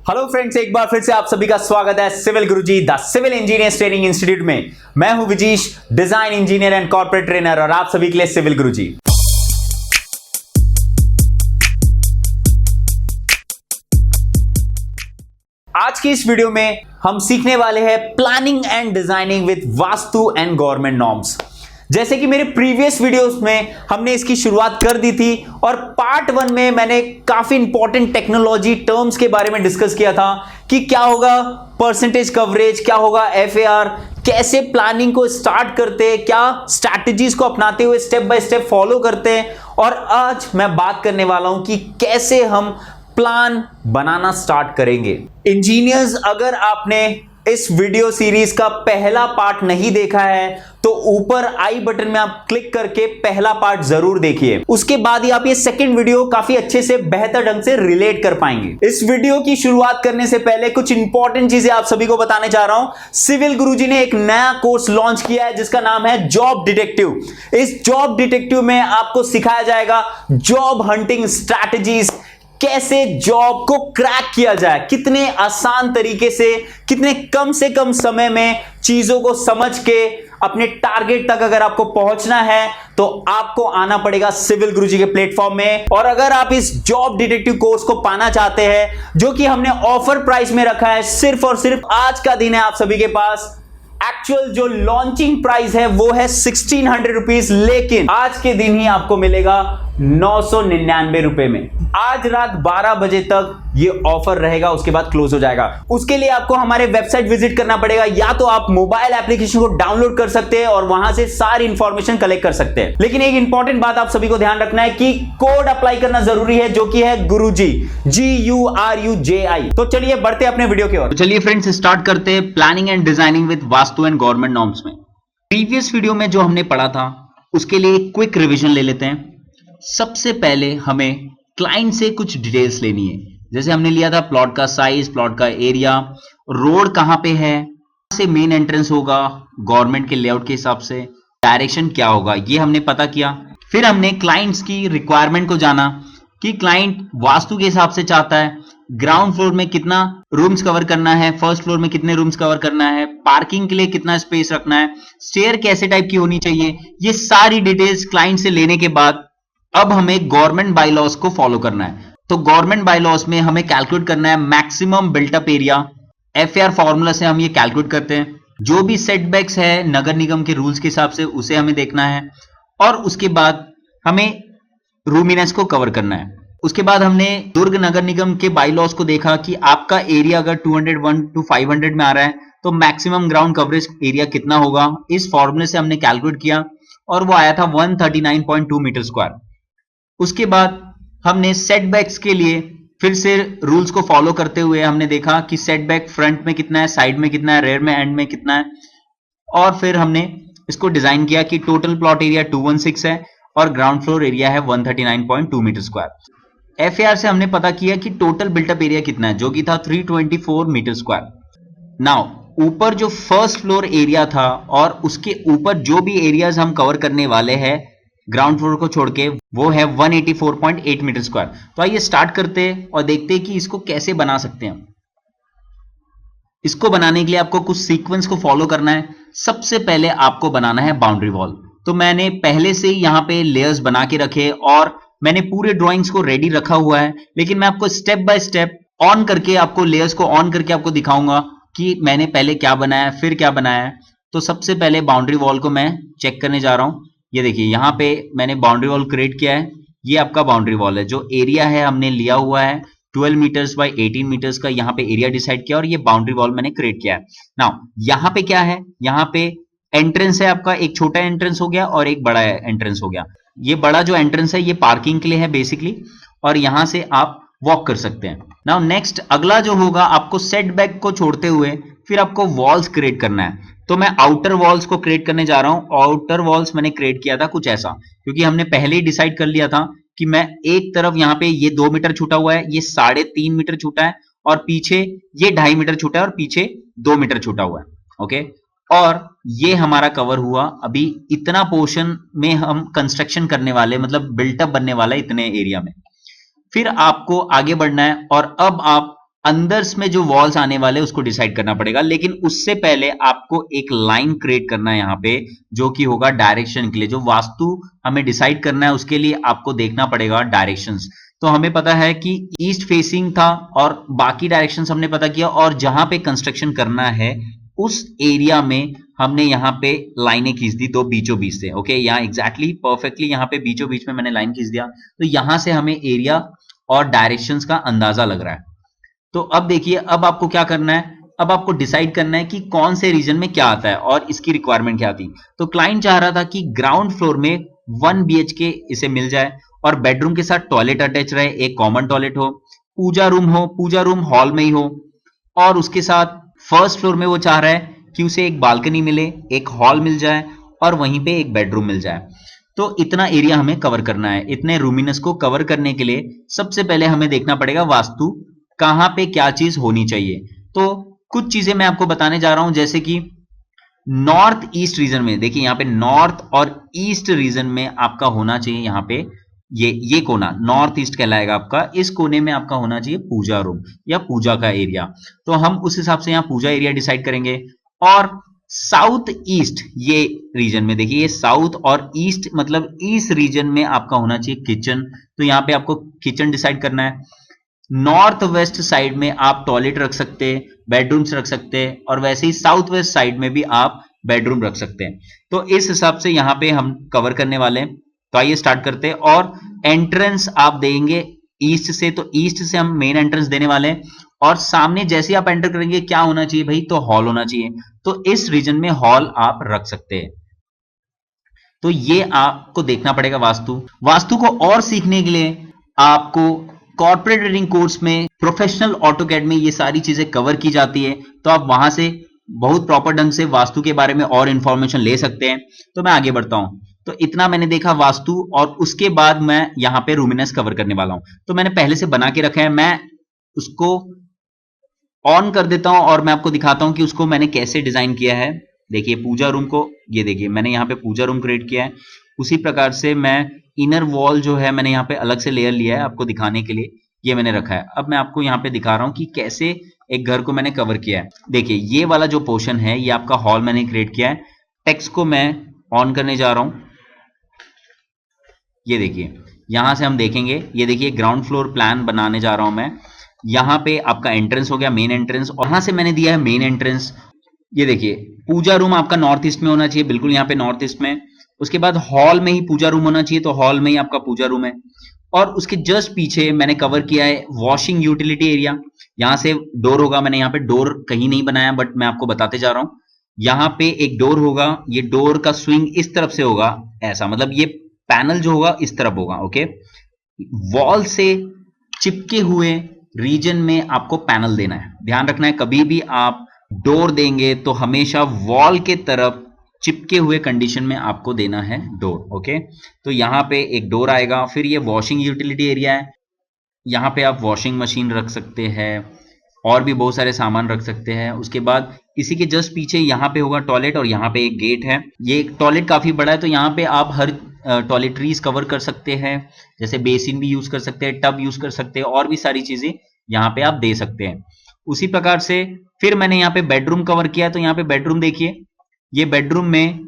Hello friends, एक बार फिर से आप सभी का स्वागत है civil Guruji the civil engineers training institute में। मैं हूं Vijeesh, design engineer and corporate trainer, और आप सभी के लिए सिविल गुरुजी। आज की इस वीडियो में हम सीखने वाले हैं planning and designing with vastu and government norms. जैसे कि मेरे प्रीवियस वीडियोस में हमने इसकी शुरुआत कर दी थी, और पार्ट 1 में मैंने काफी इंपॉर्टेंट टेक्नोलॉजी टर्म्स के बारे में डिस्कस किया था कि क्या होगा परसेंटेज कवरेज, क्या होगा एफएआर, कैसे प्लानिंग को स्टार्ट करते हैं, क्या स्ट्रैटेजीज को अपनाते हुए स्टेप बाय स्टेप फॉलो करते हैं। और आज मैं बात करने वाला हूं कि कैसे हम प्लान बनाना स्टार्ट करेंगे। इंजीनियर्स, अगर आपने इस वीडियो सीरीज का पहला पार्ट नहीं देखा है तो ऊपर आई बटन में आप क्लिक करके पहला पार्ट जरूर देखिए। उसके बाद ही आप ये सेकंड वीडियो काफी अच्छे से बेहतर ढंग से रिलेट कर पाएंगे। इस वीडियो की शुरुआत करने से पहले कुछ इंपॉर्टेंट चीजें आप सभी को बताने जा रहा हूं। सिविल गुरुजी ने एक नया कोर्स लॉन्च किया है जिसका नाम है जॉब डिटेक्टिव। इस जॉब डिटेक्टिव में आपको सिखाया जाएगा जॉब हंटिंग स्ट्रैटेजीज, कैसे जॉब को क्रैक किया जाए, कितने आसान तरीके से, कितने कम से कम समय में चीजों को समझ के अपने टारगेट तक अगर आपको पहुंचना है तो आपको आना पड़ेगा सिविल गुरुजी के प्लेटफॉर्म में। और अगर आप इस जॉब डिटेक्टिव कोर्स को पाना चाहते हैं, जो कि हमने ऑफर प्राइस में रखा है, सिर्फ और सिर्फ आज का दिन है आप सभी के पास। एक्चुअल जो लॉन्चिंग प्राइस है वो है 1600 रुपीज, लेकिन आज के दिन ही आपको मिलेगा 999 रुपए में। आज रात 12 बजे तक ये ऑफर रहेगा, उसके बाद क्लोज हो जाएगा। उसके लिए आपको हमारे वेबसाइट विजिट करना पड़ेगा, या तो आप मोबाइल एप्लीकेशन को डाउनलोड कर सकते हैं और वहां से सारी इंफॉर्मेशन कलेक्ट कर सकते हैं। लेकिन एक इंपॉर्टेंट बात आप सभी को ध्यान रखना है कि कोड अप्लाई करना जरूरी है, जो कि है गुरुजी, GURUJI। तो चलिए बढ़ते अपने वीडियो की ओर। चलिए फ्रेंड्स, स्टार्ट करते हैं planning and designing with vastu and government norms में। प्रीवियस वीडियो में जो हमने पढ़ा था उसके लिए एक क्विक रिवीजन ले लेते हैं। सबसे पहले हमें क्लाइंट से कुछ डिटेल्स लेनी है। जैसे हमने लिया था प्लॉट का साइज, प्लॉट का एरिया, रोड कहां पे है, कहां से मेन एंट्रेंस होगा गवर्नमेंट के लेआउट के हिसाब से, डायरेक्शन क्या होगा, ये हमने पता किया। फिर हमने क्लाइंट्स की रिक्वायरमेंट को जाना कि क्लाइंट वास्तु के हिसाब से चाहता है ग्राउंड फ्लोर में कितना रूम्स कवर करना है, फर्स्ट फ्लोर में कितने रूम्स कवर करना है, पार्किंग के लिए कितना स्पेस रखना है, स्टेयर कैसे टाइप की होनी चाहिए। ये सारी डिटेल्स क्लाइंट से लेने के बाद अब हमें गवर्नमेंट बायलॉज को फॉलो करना है। तो गवर्नमेंट बायलॉज में हमें कैलकुलेट करना है maximum built up area. FAR formula से हम ये कैलकुलेट करते हैं। जो भी सेटबैक्स है नगर निगम के रूल्स के हिसाब से उसे हमें देखना है, और उसके बाद हमें रूमिनेंस को कवर करना है। उसके बाद हमने दुर्ग नगर निगम के बायलॉज को देखा कि आपका एरिया अगर 201 to 500 में आ रहा है तो मैक्सिमम ग्राउंड कवरेज एरिया कितना होगा। इस फॉर्मूले से हमने कैलकुलेट किया और वो आया था 139.2 मीटर स्क्वायर। उसके बाद हमने सेटबैक्स के लिए फिर से रूल्स को फॉलो करते हुए हमने देखा कि सेटबैक फ्रंट में कितना है, साइड में कितना है, रेयर में, एंड में कितना है, और फिर हमने इसको डिजाइन किया कि टोटल प्लॉट एरिया 216 है और ग्राउंड फ्लोर एरिया है 139.2 मीटर स्क्वायर। एफएआर से हमने पता किया कि टोटल बिल्टअप एरिया कितना है, जो कि था 324 मीटर स्क्वायर। नाउ ऊपर जो फर्स्ट फ्लोर एरिया था और उसके ऊपर जो भी एरियाज हम कवर करने वाले हैं ग्राउंड फ्लोर को छोड़ के, वो है 184.8 मीटर स्क्वायर। तो आइए स्टार्ट करते हैं और देखते हैं कि इसको कैसे बना सकते हैं। इसको बनाने के लिए आपको कुछ सीक्वेंस को फॉलो करना है। सबसे पहले आपको बनाना है बाउंड्री वॉल। तो मैंने पहले से ही यहां पे लेयर्स बना के रखे और मैंने पूरे ड्राइंग्स को रेडी रखा हुआ है, लेकिन मैं आपको स्टेप बाय स्टेप ऑन करके, आपको लेयर्स को ऑन करके आपको दिखाऊंगा कि मैंने पहले क्या बनाया फिर क्या बनाया है। तो सबसे पहले बाउंड्री वॉल को मैं चेक करने जा रहा हूं। ये देखिए, यहां पे मैंने बाउंड्री वॉल क्रिएट किया है। ये आपका बाउंड्री वॉल है। जो एरिया है हमने लिया हुआ है 12 मीटर्स बाय 18 मीटर्स का, यहाँ पे एरिया डिसाइड किया और ये बाउंड्री वॉल मैंने क्रिएट किया है। नाउ यहाँ पे क्या है, यहाँ पे एंट्रेंस है आपका, एक छोटा एंट्रेंस हो गया और एक बड़ा एंट्रेंस हो गया। ये बड़ा जो एंट्रेंस है ये पार्किंग के लिए है बेसिकली, और यहां से आप वॉक कर सकते हैं। नाउ नेक्स्ट अगला जो होगा, आपको सेटबैक को छोड़ते हुए फिर आपको वॉल्स क्रिएट करना है। तो मैं आउटर वॉल्स को क्रिएट करने जा रहा हूं। आउटर वॉल्स मैंने क्रिएट किया था कुछ ऐसा, क्योंकि हमने पहले ही डिसाइड कर लिया था कि मैं एक तरफ यहाँ पे ये 2 मीटर छूटा हुआ है, ये 3.5 मीटर छूटा है, और पीछे ये 2.5 मीटर छूटा है और पीछे 2 मीटर छूटा हुआ है। ओके, और ये हमारा कवर हुआ। अभी इतना पोर्शन में हम कंस्ट्रक्शन करने वाले, मतलब बिल्टअप बनने वाला है इतने एरिया में। फिर आपको आगे बढ़ना है और अब आप अंदर में जो वॉल्स आने वाले उसको डिसाइड करना पड़ेगा, लेकिन उससे पहले आपको एक लाइन क्रिएट करना है यहां पे, जो कि होगा डायरेक्शन के लिए। जो वास्तु हमें डिसाइड करना है उसके लिए आपको देखना पड़ेगा डायरेक्शंस। तो हमें पता है कि ईस्ट फेसिंग था और बाकी डायरेक्शंस हमने पता किया, और जहां पे कंस्ट्रक्शन करना है उस एरिया में हमने यहाँ पे लाइनें खींच दी दो बीचों बीच से। ओके, यहाँ एग्जैक्टली परफेक्टली यहाँ पे बीचों बीच में मैंने लाइन खींच दिया, तो यहां से हमें एरिया और डायरेक्शंस का अंदाजा लग रहा है। तो अब देखिए, अब आपको क्या करना है, अब आपको डिसाइड करना है कि कौन से रीजन में क्या आता है और इसकी रिक्वायरमेंट क्या थी। तो क्लाइंट चाह रहा था कि ग्राउंड फ्लोर में 1 BHK इसे मिल जाए और बेडरूम के साथ टॉयलेट अटैच रहे, एक कॉमन टॉयलेट हो, पूजा रूम हो, पूजा रूम हॉल में ही हो, और उसके साथ फर्स्ट फ्लोर में वो चाह रहा है कि उसे एक बालकनी मिले, एक हॉल मिल जाए और वहीं पे एक बेडरूम मिल जाए। तो इतना एरिया हमें कवर करना है। इतने रूमिनस को कवर करने के लिए सबसे पहले हमें देखना पड़ेगा वास्तु कहां पे क्या चीज होनी चाहिए। तो कुछ चीजें मैं आपको बताने जा रहा हूं, जैसे कि नॉर्थ ईस्ट रीजन में देखिए, यहां पे नॉर्थ और ईस्ट रीजन में आपका होना चाहिए, यहां पे ये कोना नॉर्थ ईस्ट कहलाएगा आपका। इस कोने में आपका होना चाहिए पूजा रूम या पूजा का एरिया। तो हम उस हिसाब से यहां पूजा एरिया डिसाइड करेंगे। और साउथ ईस्ट ये रीजन में देखिए, ये साउथ और ईस्ट मतलब इस रीजन में आपका होना चाहिए किचन। तो यहां पे आपको किचन डिसाइड करना है। नॉर्थ वेस्ट साइड में आप टॉयलेट रख सकते हैं, बेडरूम्स रख सकते हैं, और वैसे ही साउथ वेस्ट साइड में भी आप बेडरूम रख सकते हैं। तो इस हिसाब से यहां पे हम कवर करने वाले हैं। तो आइए स्टार्ट करते हैं। और एंट्रेंस आप देंगे ईस्ट से, तो ईस्ट से हम मेन एंट्रेंस देने वाले हैं। और सामने जैसे आप एंटर करेंगे क्या होना चाहिए भाई, तो हॉल होना चाहिए। तो इस रीजन में हॉल आप रख सकते हैं। तो ये आपको देखना पड़ेगा वास्तु। वास्तु को और सीखने के लिए आपको कॉर्पोरेट ट्रेडिंग कोर्स में प्रोफेशनल ऑटोकैड में ये सारी चीजें कवर की जाती है, तो आप वहां से बहुत प्रॉपर ढंग से वास्तु के बारे में और इंफॉर्मेशन ले सकते हैं। तो मैं आगे बढ़ता हूं। तो इतना मैंने देखा वास्तु, और उसके बाद मैं यहां पे रूमिनस कवर करने वाला हूं। तो मैंने पहले से बना के रखा है, मैं उसको ऑन कर देता हूं और मैं आपको दिखाता हूं कि उसको मैंने कैसे डिजाइन किया है। देखिए पूजा रूम को, ये देखिए मैंने यहाँ पे पूजा रूम क्रिएट किया है। उसी प्रकार से मैं इनर वॉल जो है मैंने यहाँ पे अलग से लेयर लिया है आपको दिखाने के लिए, ये मैंने रखा है। अब मैं आपको यहाँ पे दिखा रहा हूँ कि कैसे एक घर को मैंने कवर किया है। देखिए ये वाला जो पोर्शन है ये आपका हॉल मैंने क्रिएट किया है। टेक्स्ट को मैं ऑन करने जा रहा हूँ। ये देखिए यहां से हम देखेंगे, ये देखिए ग्राउंड फ्लोर प्लान बनाने जा रहा हूं मैं। यहां पे आपका एंट्रेंस हो गया, मेन एंट्रेंस, और यहां से मैंने दिया है मेन एंट्रेंस। ये देखिए पूजा रूम आपका नॉर्थ ईस्ट में होना चाहिए, बिल्कुल यहाँ पे नॉर्थ ईस्ट में। उसके बाद हॉल में ही पूजा रूम होना चाहिए, तो हॉल में ही आपका पूजा रूम है। और उसके जस्ट पीछे मैंने कवर किया है वॉशिंग यूटिलिटी एरिया। यहां से डोर होगा, मैंने यहाँ पे डोर कहीं नहीं बनाया बट मैं आपको बताते जा रहा हूं। यहाँ पे एक डोर होगा, ये डोर का स्विंग इस तरफ से होगा, ऐसा मतलब ये पैनल जो होगा इस तरफ होगा। ओके, वॉल से चिपके हुए रीजन में आपको पैनल देना है। ध्यान रखना है कभी भी आप डोर देंगे तो हमेशा वॉल के तरफ चिपके हुए कंडीशन में आपको देना है डोर। ओके, तो यहां पे एक डोर आएगा। फिर ये वॉशिंग यूटिलिटी एरिया है, यहां पे आप वॉशिंग मशीन रख सकते हैं और भी बहुत सारे सामान रख सकते हैं। उसके बाद इसी के जस्ट पीछे यहाँ पे होगा टॉयलेट, और यहाँ पे एक गेट है। ये टॉयलेट काफी बड़ा है, तो यहाँ पे आप हर टॉयलेटरीज कवर कर सकते हैं, जैसे बेसिन भी यूज कर सकते हैं, टब यूज कर सकते हैं, और भी सारी चीजें यहाँ पे आप दे सकते हैं। उसी प्रकार से फिर मैंने यहाँ पे बेडरूम कवर किया, तो यहाँ पे बेडरूम देखिए, ये बेडरूम में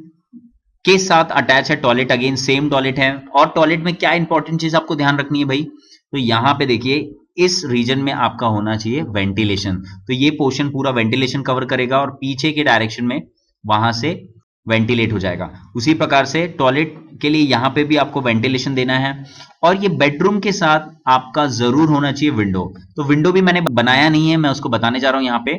के साथ अटैच है टॉयलेट, अगेन सेम टॉयलेट है। और टॉयलेट में क्या इंपॉर्टेंट चीज आपको ध्यान रखनी है भाई, तो यहाँ पे देखिए इस रीजन में आपका होना चाहिए वेंटिलेशन। तो ये पोर्शन पूरा वेंटिलेशन कवर करेगा और पीछे के डायरेक्शन में वहां से वेंटिलेट हो जाएगा। उसी प्रकार से टॉयलेट के लिए यहां पे भी आपको वेंटिलेशन देना है। और ये बेडरूम के साथ आपका जरूर होना चाहिए विंडो। तो विंडो भी मैंने बनाया नहीं है, मैं उसको बताने जा रहा हूं यहां पे।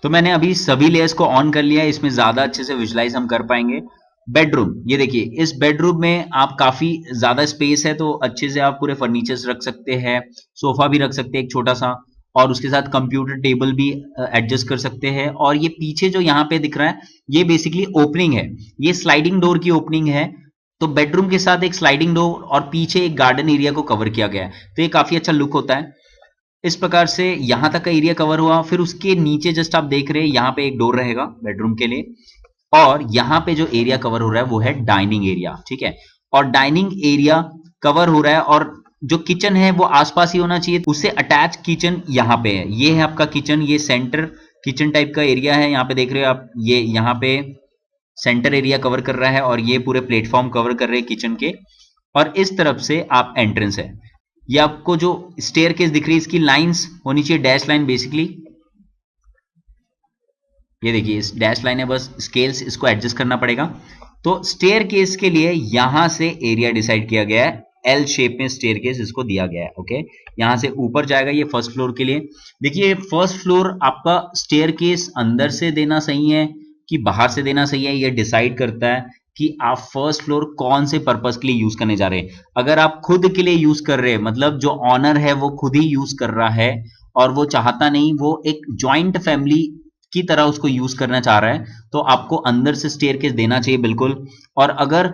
तो मैंने अभी सभी लेयर्स को ऑन कर लिया है, इसमें ज्यादा अच्छे से विजुलाइज हम कर पाएंगे। बेडरूम, ये देखिए इस बेडरूम में आप काफी ज्यादा स्पेस है, तो अच्छे से आप पूरे फर्नीचर्स रख सकते हैं, सोफा भी रख सकते हैं एक छोटा सा, और उसके साथ कंप्यूटर टेबल भी एडजस्ट कर सकते हैं। और ये पीछे जो यहाँ पे दिख रहा है ये बेसिकली ओपनिंग है, ये स्लाइडिंग डोर की ओपनिंग है। तो बेडरूम के साथ एक स्लाइडिंग डोर और पीछे एक गार्डन एरिया को कवर किया गया है, तो ये काफी अच्छा लुक होता है। इस प्रकार से यहां तक का एरिया कवर हुआ। फिर उसके नीचे जस्ट आप देख रहे हैं यहां पे एक डोर रहेगा बेडरूम के लिए, और यहां पे जो एरिया कवर हो रहा है वो है डाइनिंग एरिया। ठीक है, और डाइनिंग एरिया कवर हो रहा है, और जो किचन है वो आसपास ही होना चाहिए, उससे अटैच किचन यहाँ पे है। ये है आपका किचन, ये सेंटर किचन टाइप का एरिया है। यहाँ पे देख रहे हो आप, ये यहाँ पे सेंटर एरिया कवर कर रहा है और ये पूरे प्लेटफॉर्म कवर कर रहे हैं किचन के। और इस तरफ से आप एंट्रेंस है। ये आपको जो स्टेयरकेस दिख रही है इसकी लाइंस होनी चाहिए, डैश लाइन बेसिकली। ये देखिए इस डैश लाइन है, बस स्केल्स इसको एडजस्ट करना पड़ेगा। तो स्टेयरकेस के लिए यहां से एरिया डिसाइड किया गया है, एल शेप में स्टेयरकेस इसको दिया गया है। ओके, यहां से ऊपर जाएगा ये फर्स्ट फ्लोर के लिए। देखिए फर्स्ट फ्लोर आपका स्टेयरकेस अंदर से देना सही है कि बाहर से देना सही है, ये डिसाइड करता है कि आप फर्स्ट फ्लोर कौन से पर्पस के लिए यूज करने जा रहे हैं। अगर आप खुद के लिए यूज कर रहे हैं, मतलब जो ऑनर है वो खुद ही यूज कर रहा है और वो चाहता नहीं, वो एक जॉइंट फैमिली की तरह उसको यूज करना चाह रहा है, तो आपको अंदर से स्टेयरकेस देना चाहिए बिल्कुल। और अगर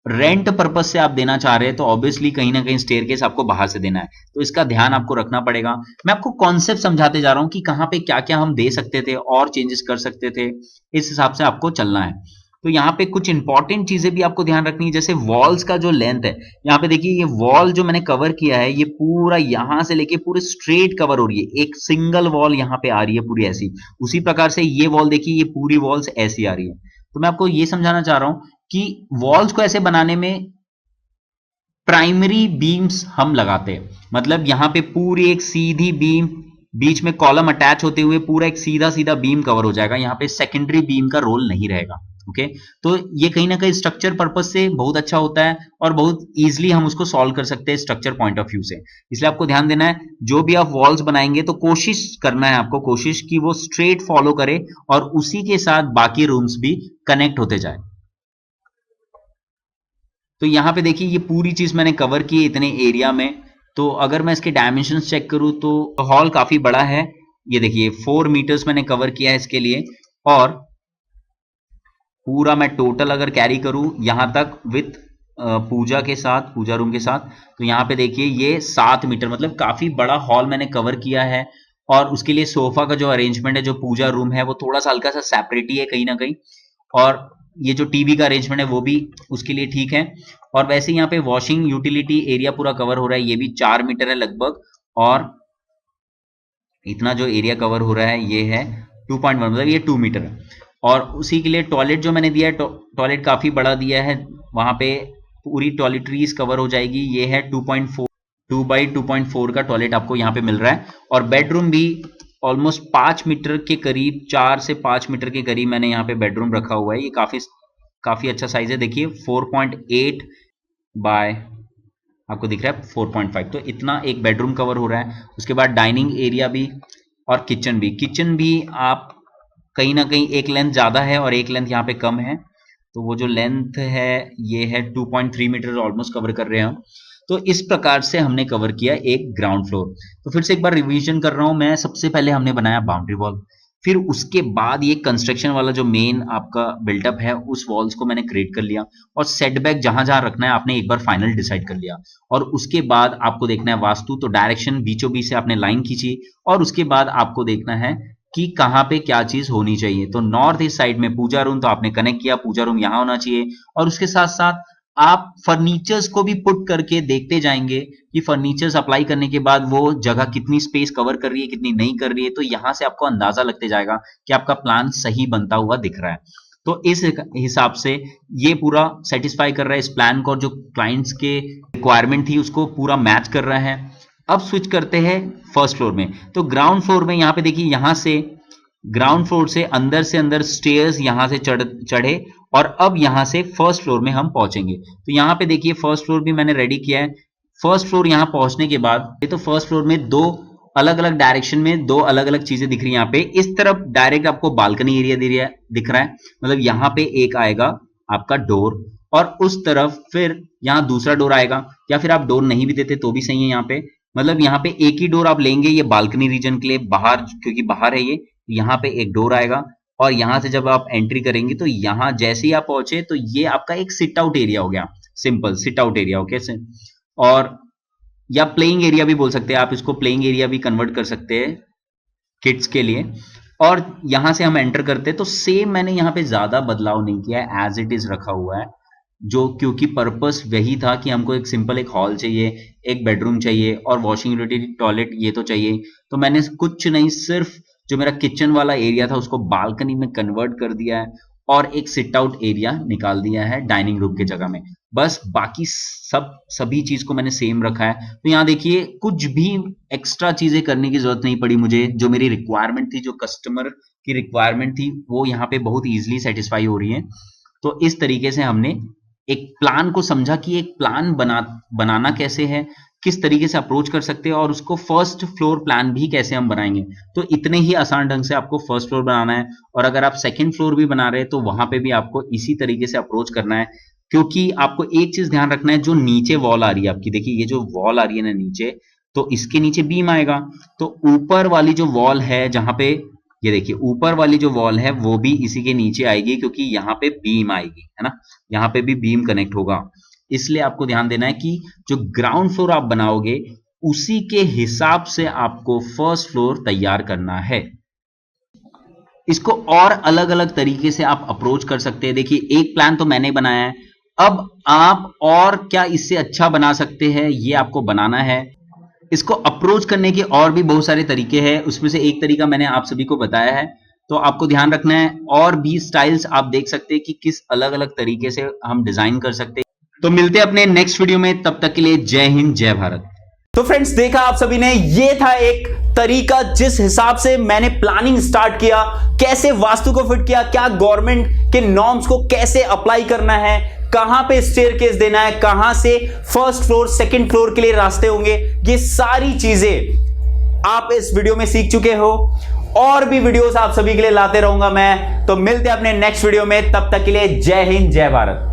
रेंट पर्पस से आप देना चाह रहे हैं तो ऑब्वियसली कहीं ना कहीं स्टेयरकेस आपको बाहर से देना है, तो इसका ध्यान आपको रखना पड़ेगा। मैं आपको कॉन्सेप्ट समझाते जा रहा हूं कि कहां पे क्या क्या हम दे सकते थे और चेंजेस कर सकते थे, इस हिसाब से आपको चलना है। तो यहाँ पे कुछ इंपॉर्टेंट चीजें भी आपको ध्यान रखनी है, जैसे वॉल्स का जो लेंथ है। यहाँ पे देखिए ये वॉल जो मैंने कवर किया है ये पूरा यहां से लेके पूरे स्ट्रेट कवर हो रही है, एक सिंगल वॉल यहाँ पे आ रही है पूरी ऐसी। उसी प्रकार से ये वॉल देखिए, ये पूरी वॉल्स ऐसी आ रही है। तो मैं आपको ये समझाना चाह रहा हूं कि वॉल्स को ऐसे बनाने में प्राइमरी बीम्स हम लगाते हैं, मतलब यहां पे पूरी एक सीधी बीम, बीच में कॉलम अटैच होते हुए पूरा एक सीधा सीधा बीम कवर हो जाएगा। यहाँ पे सेकेंडरी बीम का रोल नहीं रहेगा। ओके, तो ये कहीं ना कहीं स्ट्रक्चर पर्पस से बहुत अच्छा होता है और बहुत इजीली हम उसको सॉल्व कर सकते हैं स्ट्रक्चर पॉइंट ऑफ व्यू से। इसलिए आपको ध्यान देना है, जो भी आप वॉल्स बनाएंगे तो कोशिश करना है आपको, कोशिश कि वो स्ट्रेट फॉलो करे और उसी के साथ बाकी रूम्स भी कनेक्ट होते जाए। तो यहां पे देखिए ये पूरी चीज मैंने कवर की है इतने एरिया में। तो अगर मैं इसके डायमेंशंस चेक करूं तो हॉल काफी बड़ा है। ये देखिए 4 मीटर्स मैंने कवर किया है इसके लिए, और पूरा मैं टोटल अगर कैरी करूं यहां तक विथ पूजा के साथ, पूजा रूम के साथ, तो यहाँ पे देखिए ये 7 मीटर, मतलब काफी बड़ा हॉल मैंने कवर किया है। और उसके लिए सोफा का जो अरेंजमेंट है, जो पूजा रूम है, वो थोड़ा सा हल्का सा सेपरेट ही है कहीं ना कहीं, और ये जो टीवी का अरेंजमेंट है वो भी उसके लिए ठीक है। और वैसे यहाँ पे वॉशिंग यूटिलिटी एरिया पूरा कवर हो रहा है, ये भी 4 मीटर है लगभग, और इतना जो एरिया कवर हो रहा है ये है 2.1, मतलब ये 2 मीटर है। और उसी के लिए टॉयलेट जो मैंने दिया है, टॉयलेट काफी बड़ा दिया है, वहां पे पूरी टॉयलेटरीज कवर हो जाएगी। ये है 2.4, 2x2.4 का टॉयलेट आपको यहाँ पे मिल रहा है। और बेडरूम भी ऑलमोस्ट 5 मीटर के करीब, 4 से 5 मीटर के करीब मैंने यहाँ पे बेडरूम रखा हुआ है। ये काफी अच्छा साइज है, देखिए 4.8 बाय, आपको दिख रहा है 4.5, तो इतना एक बेडरूम कवर हो रहा है। उसके बाद डाइनिंग एरिया भी और किचन भी आप कहीं ना कहीं एक लेंथ ज्यादा है और एक लेंथ यहाँ पे कम है, तो वो जो लेंथ है ये है 2.3 मीटर ऑलमोस्ट कवर कर रहे हैं हम। तो इस प्रकार से हमने कवर किया एक ग्राउंड फ्लोर। तो फिर से एक बार रिवीजन कर रहा हूं मैं, सबसे पहले हमने बनाया बाउंड्री वॉल, फिर उसके बाद ये कंस्ट्रक्शन वाला जो मेन आपका बिल्टअप है उस वॉल्स को मैंने क्रिएट कर लिया, और सेटबैक जहां जहां रखना है आपने एक बार फाइनल डिसाइड कर लिया। और उसके बाद आपको देखना है वास्तु, तो डायरेक्शन बीचों बीच से आपने लाइन खींची, और उसके बाद आपको देखना है कि कहां पे क्या चीज होनी चाहिए। तो नॉर्थ ईस्ट साइड में पूजा रूम, तो आपने कनेक्ट किया, पूजा रूम यहां होना चाहिए। और उसके साथ साथ आप फर्नीचर्स को भी पुट करके देखते जाएंगे कि फर्नीचर्स अप्लाई करने के बाद वो जगह कितनी स्पेस कवर कर रही है, कितनी नहीं कर रही है। तो यहां से आपको अंदाजा लगते जाएगा कि आपका प्लान सही बनता हुआ दिख रहा है। तो इस हिसाब से ये पूरा सेटिस्फाई कर रहा है इस प्लान को, और जो क्लाइंट्स के रिक्वायरमेंट थी उसको पूरा मैच कर रहा है। अब स्विच करते हैं फर्स्ट फ्लोर में। तो ग्राउंड फ्लोर में यहाँ पे देखिए, यहां से ग्राउंड फ्लोर से अंदर स्टेयर्स यहां से चढ़े, और अब यहां से फर्स्ट फ्लोर में हम पहुंचेंगे। तो यहां पे देखिए फर्स्ट फ्लोर भी मैंने रेडी किया है। फर्स्ट फ्लोर यहां पहुंचने के बाद ये तो फर्स्ट फ्लोर में दो अलग अलग डायरेक्शन में दो अलग अलग चीजें दिख रही है। यहाँ पे इस तरफ डायरेक्ट आपको बालकनी एरिया दिख रहा है, मतलब यहाँ पे एक आएगा आपका डोर, और उस तरफ फिर यहाँ दूसरा डोर आएगा, या फिर आप डोर नहीं भी देते तो भी सही है। यहाँ पे मतलब यहाँ पे एक ही डोर आप लेंगे ये बालकनी रीजन के लिए, बाहर क्योंकि बाहर है ये, यहाँ पे एक डोर आएगा, और यहां से जब आप एंट्री करेंगे तो यहां जैसे ही आप पहुंचे तो ये आपका एक सिट आउट एरिया हो गया, simple sit out area. Okay, और या प्लेइंग एरिया भी बोल सकते हैं आप इसको, प्लेइंग एरिया भी कन्वर्ट कर सकते हैं किड्स के लिए। और यहां से हम एंटर करते हैं तो सेम मैंने यहाँ पे ज्यादा बदलाव नहीं किया है, एज इट इज रखा हुआ है। जो क्योंकि पर्पस वही था कि हमको एक सिंपल एक हॉल चाहिए, एक बेडरूम चाहिए और वॉशिंग यूटिलिटी टॉयलेट ये तो चाहिए। तो मैंने कुछ नहीं, सिर्फ जो मेरा किचन वाला एरिया था उसको बालकनी में कन्वर्ट कर दिया है और एक सिट आउट एरिया निकाल दिया है डाइनिंग रूम की जगह में। बस बाकी सभी चीज को मैंने सेम रखा है। तो यहाँ देखिए कुछ भी एक्स्ट्रा चीजें करने की जरूरत नहीं पड़ी मुझे। जो मेरी रिक्वायरमेंट थी, जो कस्टमर की रिक्वायरमेंट थी, वो यहाँ पे बहुत इजीली सेटिस्फाई हो रही है। तो इस तरीके से हमने एक प्लान को समझा कि एक प्लान बनाना कैसे है, किस तरीके से अप्रोच कर सकते हैं और उसको फर्स्ट फ्लोर प्लान भी कैसे हम बनाएंगे। तो इतने ही आसान ढंग से आपको फर्स्ट फ्लोर बनाना है और अगर आप सेकंड फ्लोर भी बना रहे हैं तो वहां पे भी आपको इसी तरीके से अप्रोच करना है। क्योंकि आपको एक चीज ध्यान रखना है, जो नीचे वॉल आ रही है आपकी, देखिए ये जो वॉल आ रही है ना नीचे, तो इसके नीचे बीम आएगा। तो ऊपर वाली जो वॉल है, जहां पे ये देखिए ऊपर वाली जो वॉल है वो भी इसी के नीचे आएगी, क्योंकि यहाँ पे बीम आएगी, है ना, यहाँ पे भी बीम कनेक्ट होगा। इसलिए आपको ध्यान देना है कि जो ग्राउंड फ्लोर आप बनाओगे उसी के हिसाब से आपको फर्स्ट फ्लोर तैयार करना है। इसको और अलग अलग तरीके से आप अप्रोच कर सकते हैं। देखिए एक प्लान तो मैंने बनाया है, अब आप और क्या इससे अच्छा बना सकते हैं ये आपको बनाना है। इसको अप्रोच करने के और भी बहुत सारे तरीके हैं, उसमें से एक तरीका मैंने आप सभी को बताया है। तो आपको ध्यान रखना है, और भी स्टाइल्स आप देख सकते हैं कि किस अलग अलग तरीके से हम डिजाइन कर सकते हैं। तो मिलते हैं अपने नेक्स्ट वीडियो में, तब तक के लिए जय हिंद जय भारत। तो फ्रेंड्स देखा आप सभी ने, ये था एक तरीका जिस हिसाब से मैंने प्लानिंग स्टार्ट किया, कैसे वास्तु को फिट किया, क्या गवर्नमेंट के नॉर्म्स को कैसे अप्लाई करना है, कहां पे स्टेयरकेस देना है, कहां से फर्स्ट फ्लोर सेकंड फ्लोर के लिए रास्ते होंगे, ये सारी चीजें आप इस वीडियो में सीख चुके हो। और भी वीडियोस आप सभी के लिए लाते रहूंगा मैं। तो मिलते हैं अपने नेक्स्ट वीडियो में, तब तक के लिए जय हिंद जय भारत।